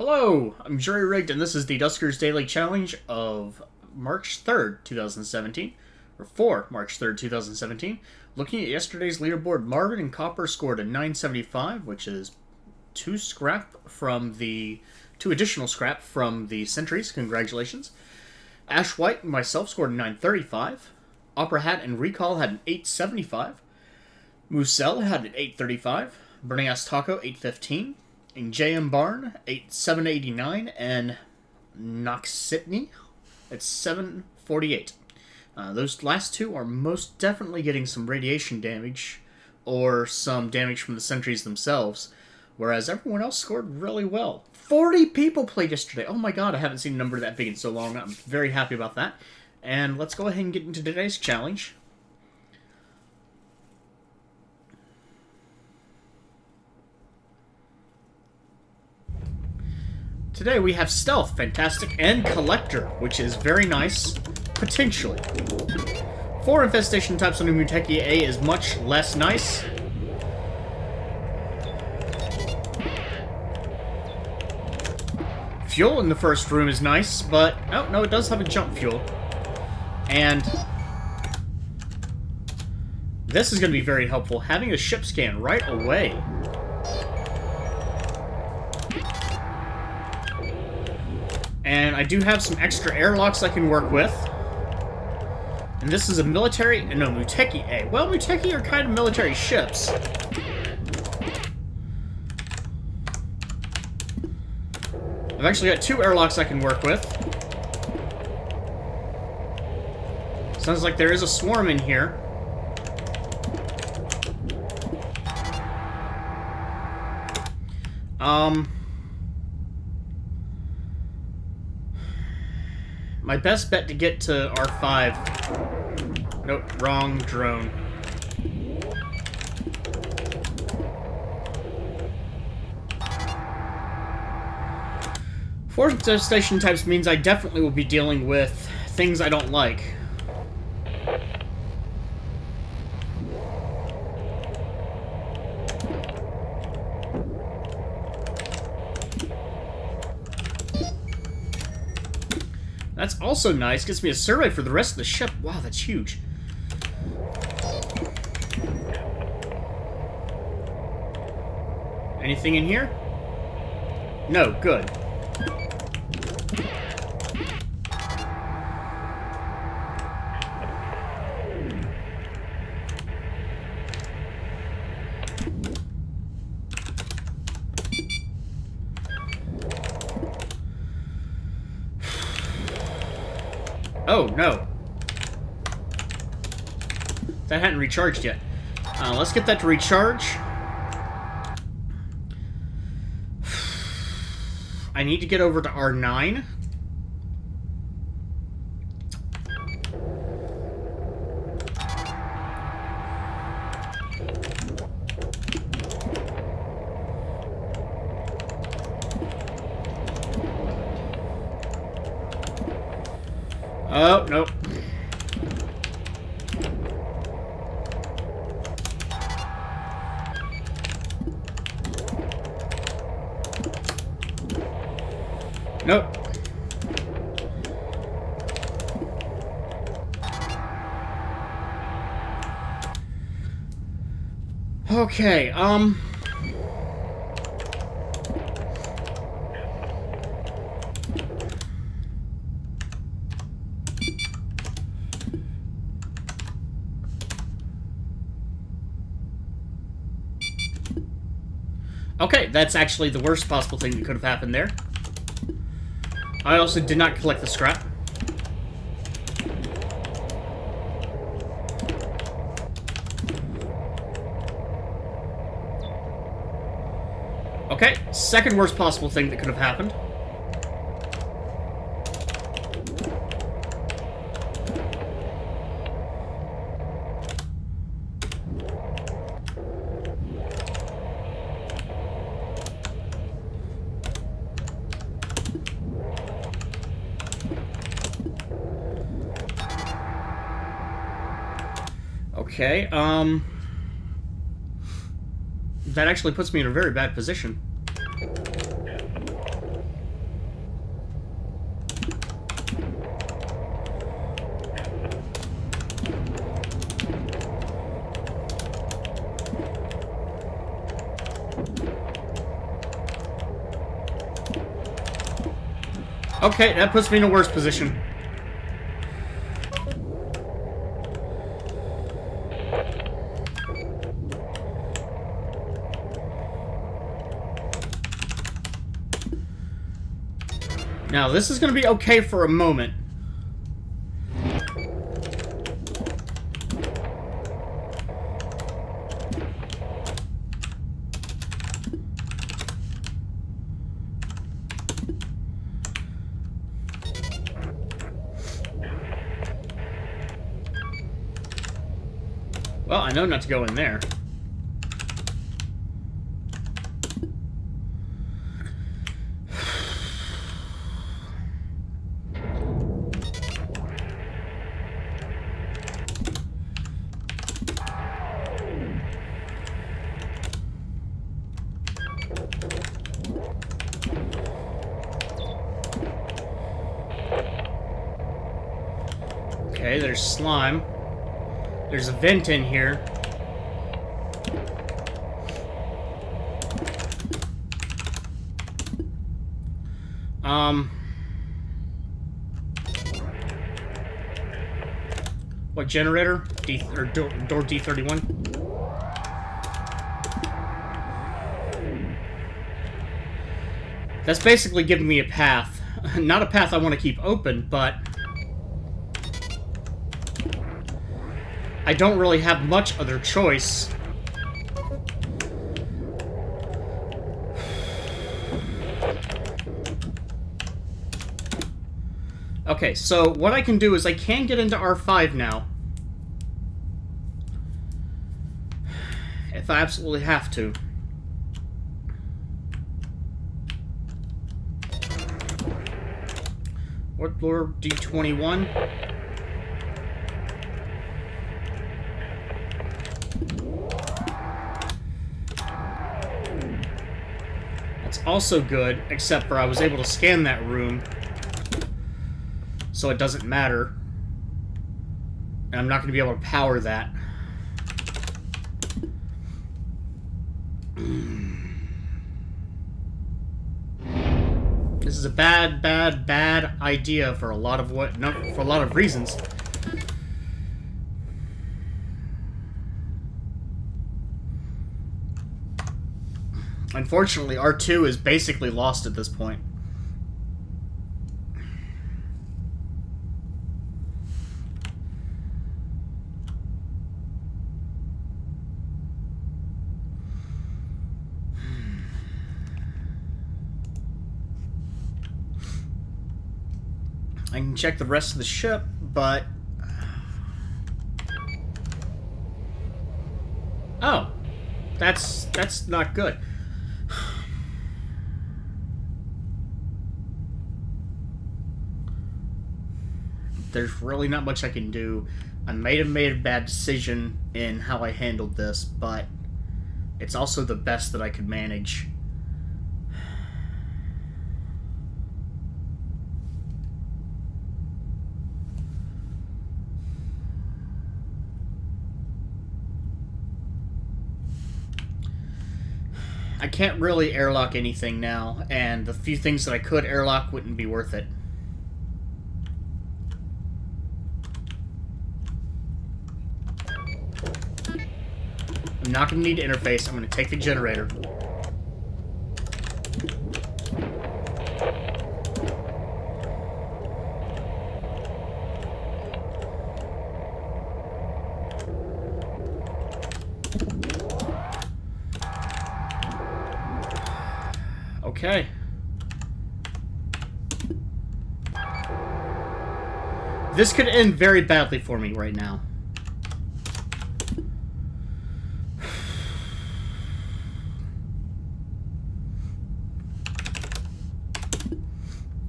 Hello, I'm Jerry Rigged, and this is the Duskers Daily Challenge of March 3rd, 2017, or for March 3rd, 2017. Looking at yesterday's leaderboard, Marvin and Copper scored a 975, which is two additional scrap from the Sentries. Congratulations. Ash White and myself scored a 935. Opera Hat and Recall had an 875. Musel had an 835. Burning Ass Taco, 815. And JM Barn, 789, and Noxitney at 748. Those last two are most definitely getting some radiation damage, or some damage from the sentries themselves, whereas everyone else scored really well. 40 people played yesterday! Oh my god, I haven't seen a number that big in so long. I'm very happy about that. And let's go ahead and get into today's challenge. Today we have Stealth, Fantastic, and Collector, which is very nice, potentially. 4 infestation types on the Muteki A is much less nice. Fuel in the first room is nice, but... oh, no, it does have a jump fuel. And... this is going to be very helpful, having a ship scan right away. And I do have some extra airlocks I can work with. And this is a military... no, Muteki A. Well, Muteki are kind of military ships. I've actually got 2 airlocks I can work with. Sounds like there is a swarm in here. My best bet to get to R5... nope, wrong drone. Four station types means I definitely will be dealing with things I don't like. That's also nice. Gives me a survey for the rest of the ship. Wow, that's huge. Anything in here? No, good. Oh, no. That hadn't recharged yet. Let's get that to recharge. I need to get over to R9. Oh, nope. Nope. Okay, okay, that's actually the worst possible thing that could have happened there. I also did not collect the scrap. Okay, second worst possible thing that could have happened. Okay, that actually puts me in a very bad position. Okay, that puts me in a worse position. Now, this is going to be okay for a moment. Well, I know not to go in there. Okay, there's slime. There's a vent in here. What generator? Door D31? That's basically giving me a path. Not a path I want to keep open, but I don't really have much other choice. Okay, so what I can do is I can get into R5 now. If I absolutely have to. What floor? D21? That's also good, except for I was able to scan that room, so it doesn't matter. And I'm not going to be able to power that. This is a bad idea for a lot of for a lot of reasons. Unfortunately, R2 is basically lost at this point. I can check the rest of the ship, but... Oh. That's not good. There's really not much I can do. I may have made a bad decision in how I handled this, but it's also the best that I could manage. I can't really airlock anything now, and the few things that I could airlock wouldn't be worth it. I'm not going to need to interface. I'm going to take the generator. Okay. This could end very badly for me right now.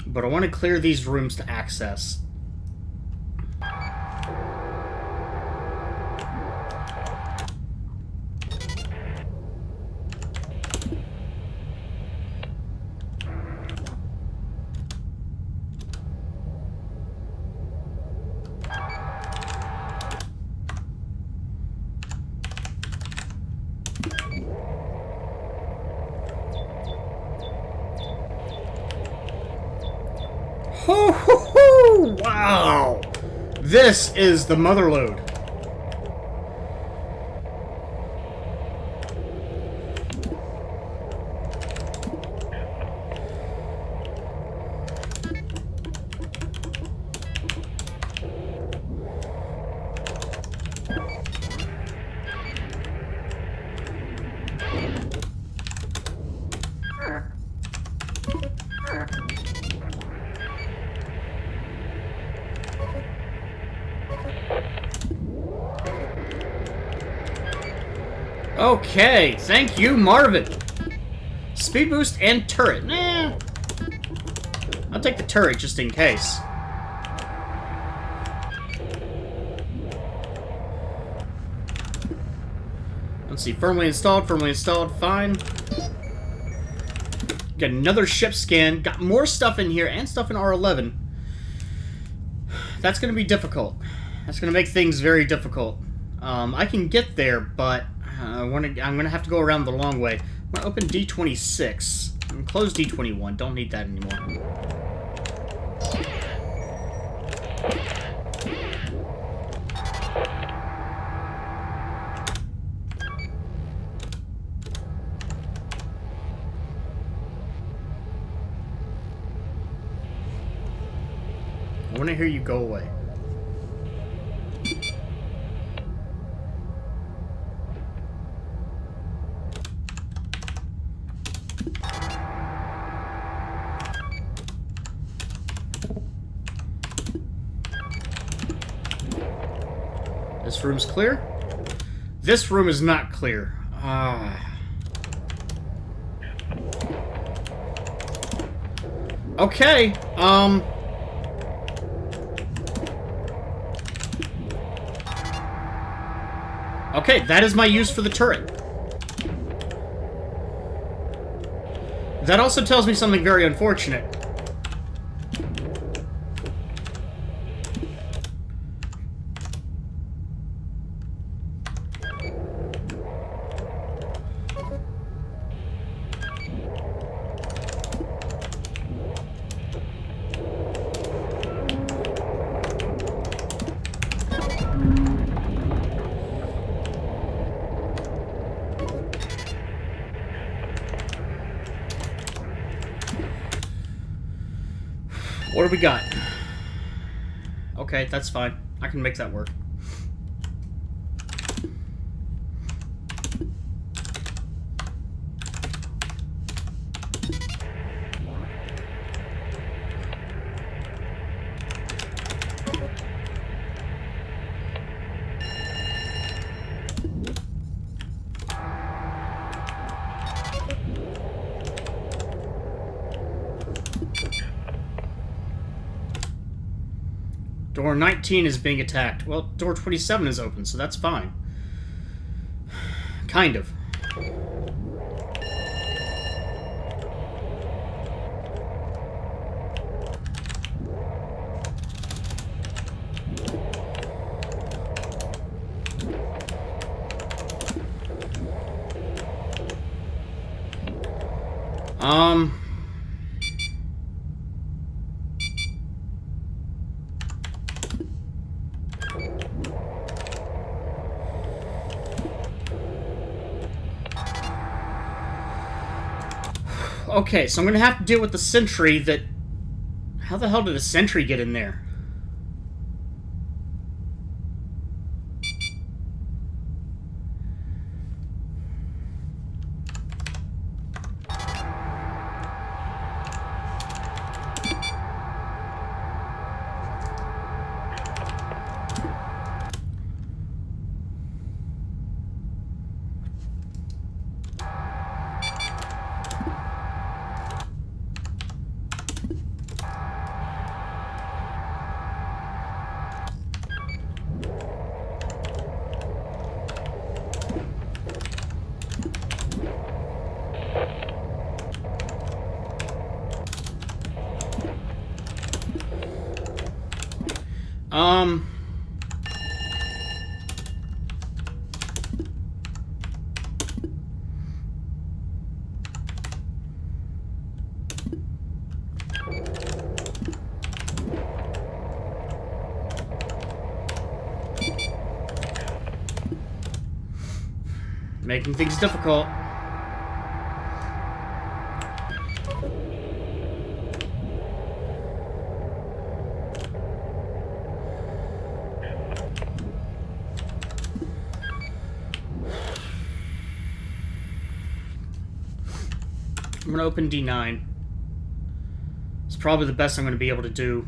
But I want to clear these rooms to access. Ho ho ho! Wow! This is the motherlode. Okay, thank you, Marvin. Speed boost and turret. Nah. I'll take the turret just in case. Let's see, firmly installed, fine. Got another ship scan, got more stuff in here and stuff in R11. That's going to be difficult. That's going to make things very difficult. I can get there, but I'm going to have to go around the long way. I'm going to open D26 and close D21. Don't need that anymore. I want to hear you go away. This room's clear? This room is not clear. Okay, okay, that is my use for the turret. That also tells me something very unfortunate. What do we got? Okay, that's fine. I can make that work. Door 19 is being attacked. Well, door 27 is open, so that's fine. Kind of. Okay, so I'm gonna have to deal with the sentry that... How the hell did a sentry get in there? Making things difficult. I'm going to open D9. It's probably the best I'm going to be able to do.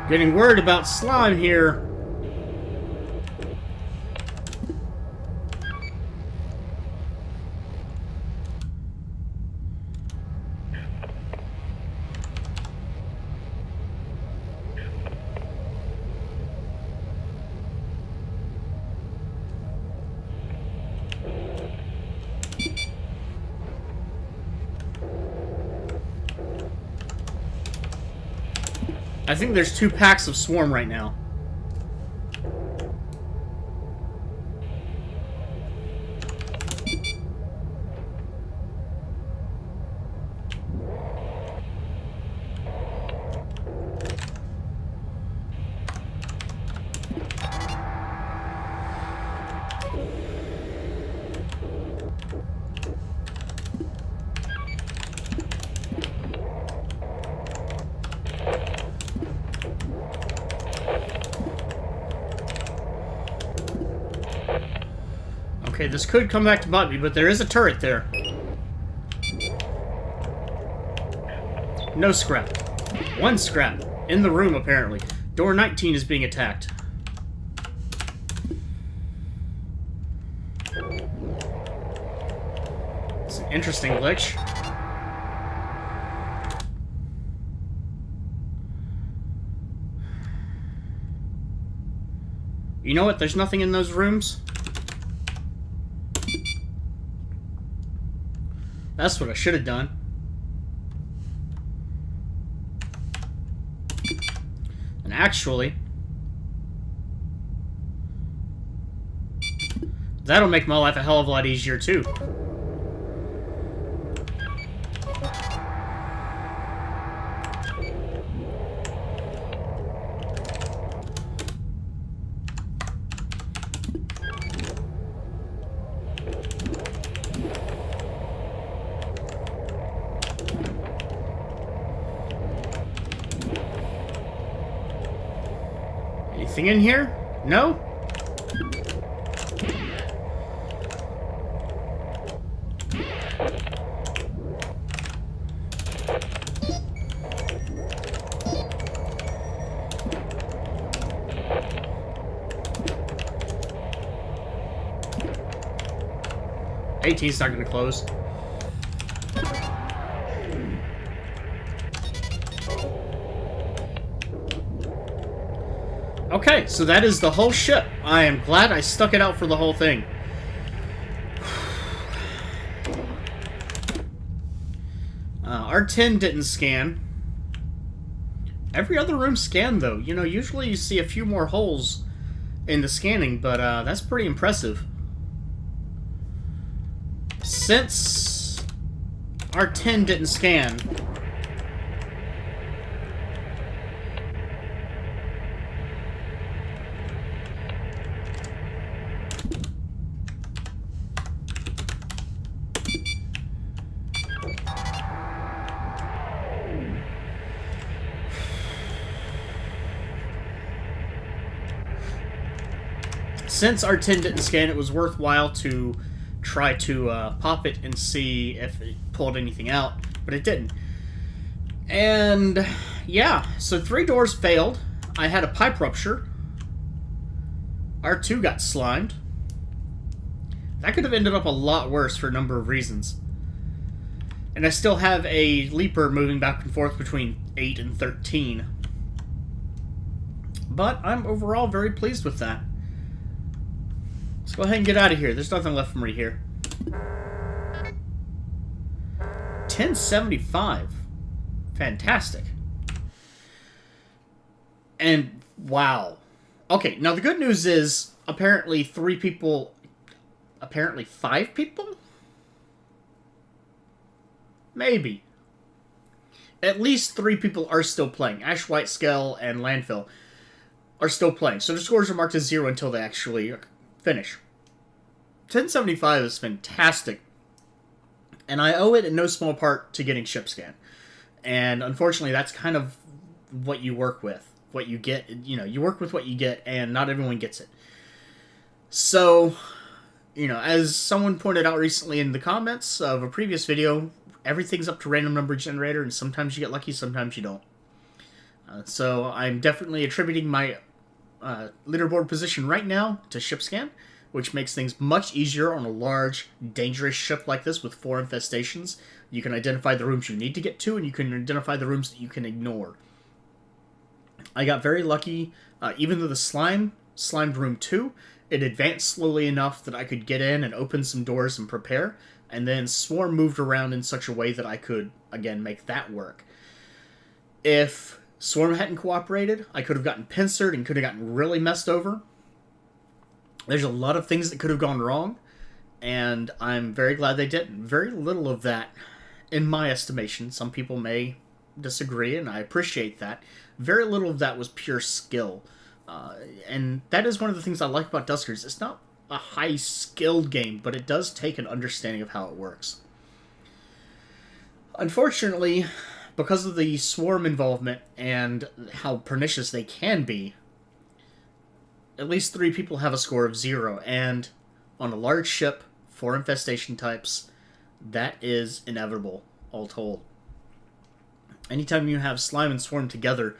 Getting worried about slime here. I think there's 2 packs of swarm right now. Okay, this could come back to bite me, but there is a turret there. No scrap. 1 scrap. In the room, apparently. Door 19 is being attacked. It's an interesting glitch. You know what? There's nothing in those rooms. That's what I should have done. And actually, that'll make my life a hell of a lot easier too. Anything in here? No? Eighteen's not going to close. Okay, so that is the whole ship. I am glad I stuck it out for the whole thing. R10 didn't scan. Every other room scanned, though. You know, usually you see a few more holes in the scanning, but that's pretty impressive. Since R10 didn't scan... Since R10 didn't scan, it was worthwhile to try to pop it and see if it pulled anything out, but it didn't. And yeah, so 3 doors failed. I had a pipe rupture. R2 got slimed. That could have ended up a lot worse for a number of reasons. And I still have a leaper moving back and forth between 8 and 13. But I'm overall very pleased with that. Let's go ahead and get out of here. There's nothing left for me here. 1075. Fantastic. And wow. Okay, now the good news is apparently 3 people, apparently 5 people? Maybe. At least 3 people are still playing. Ash, White, Skell, and Landfill are still playing. So the scores are marked as 0 until they actually finish. 1075 is fantastic. And I owe it in no small part to getting ship scan. And unfortunately, that's kind of what you work with. What you get, you work with what you get, and not everyone gets it. So, as someone pointed out recently in the comments of a previous video, everything's up to random number generator, and sometimes you get lucky, sometimes you don't. So I'm definitely attributing my leaderboard position right now to ship scan, which makes things much easier on a large, dangerous ship like this with 4 infestations. You can identify the rooms you need to get to, and you can identify the rooms that you can ignore. I got very lucky, even though the slimed room 2, it advanced slowly enough that I could get in and open some doors and prepare, and then Swarm moved around in such a way that I could, again, make that work. If Swarm hadn't cooperated, I could have gotten pincered and could have gotten really messed over. There's a lot of things that could have gone wrong, and I'm very glad they didn't. Very little of that, in my estimation. Some people may disagree, and I appreciate that. Very little of that was pure skill. And that is one of the things I like about Duskers. It's not a high-skilled game, but it does take an understanding of how it works. Unfortunately, because of the Swarm involvement and how pernicious they can be, at least 3 people have a score of 0, and on a large ship, 4 infestation types, that is inevitable, all told. Anytime you have Slime and Swarm together,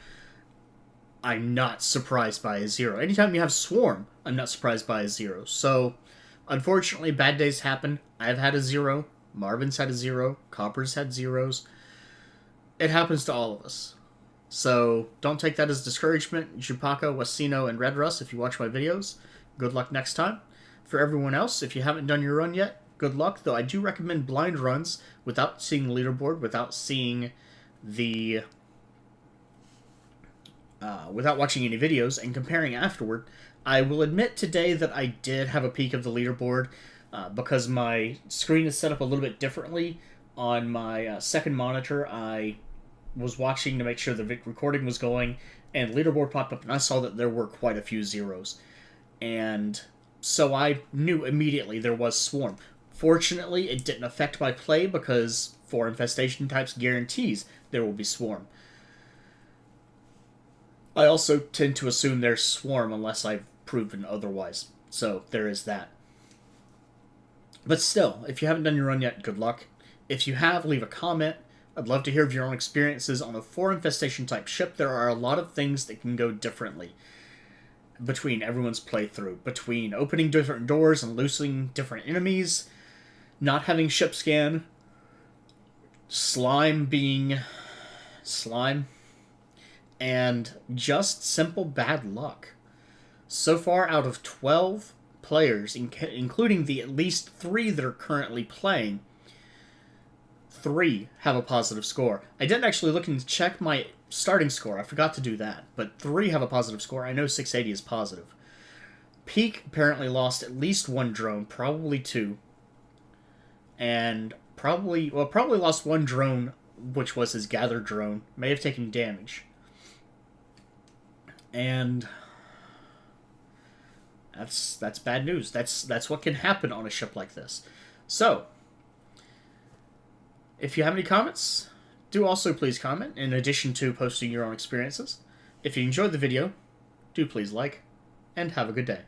I'm not surprised by a 0. Anytime you have Swarm, I'm not surprised by a 0. So, unfortunately, bad days happen. I've had a 0. Marvin's had a 0. Copper's had 0s. It happens to all of us. So, don't take that as discouragement. Chupaka, Wasino, and Red Russ, if you watch my videos, good luck next time. For everyone else, if you haven't done your run yet, good luck. Though I do recommend blind runs without seeing the leaderboard, without seeing the... without watching any videos and comparing afterward. I will admit today that I did have a peek of the leaderboard because my screen is set up a little bit differently. On my second monitor, I was watching to make sure the recording was going, and leaderboard popped up, and I saw that there were quite a few 0s. And so I knew immediately there was Swarm. Fortunately, it didn't affect my play because 4 infestation types guarantees there will be Swarm. I also tend to assume there's Swarm unless I've proven otherwise. So, there is that. But still, if you haven't done your run yet, good luck. If you have, leave a comment. I'd love to hear of your own experiences on a 4 infestation type ship. There are a lot of things that can go differently between everyone's playthrough. Between opening different doors and losing different enemies, not having ship scan, Slime being Slime, and just simple bad luck. So far, out of 12 players, including the at least 3 that are currently playing, 3 have a positive score. I didn't actually look and check my starting score. I forgot to do that. But 3 have a positive score. I know 680 is positive. Peak apparently lost at least 1 drone, probably 2. And probably lost 1 drone, which was his gather drone. May have taken damage. And that's bad news. That's what can happen on a ship like this. So, if you have any comments, do also please comment, in addition to posting your own experiences. If you enjoyed the video, do please like, and have a good day.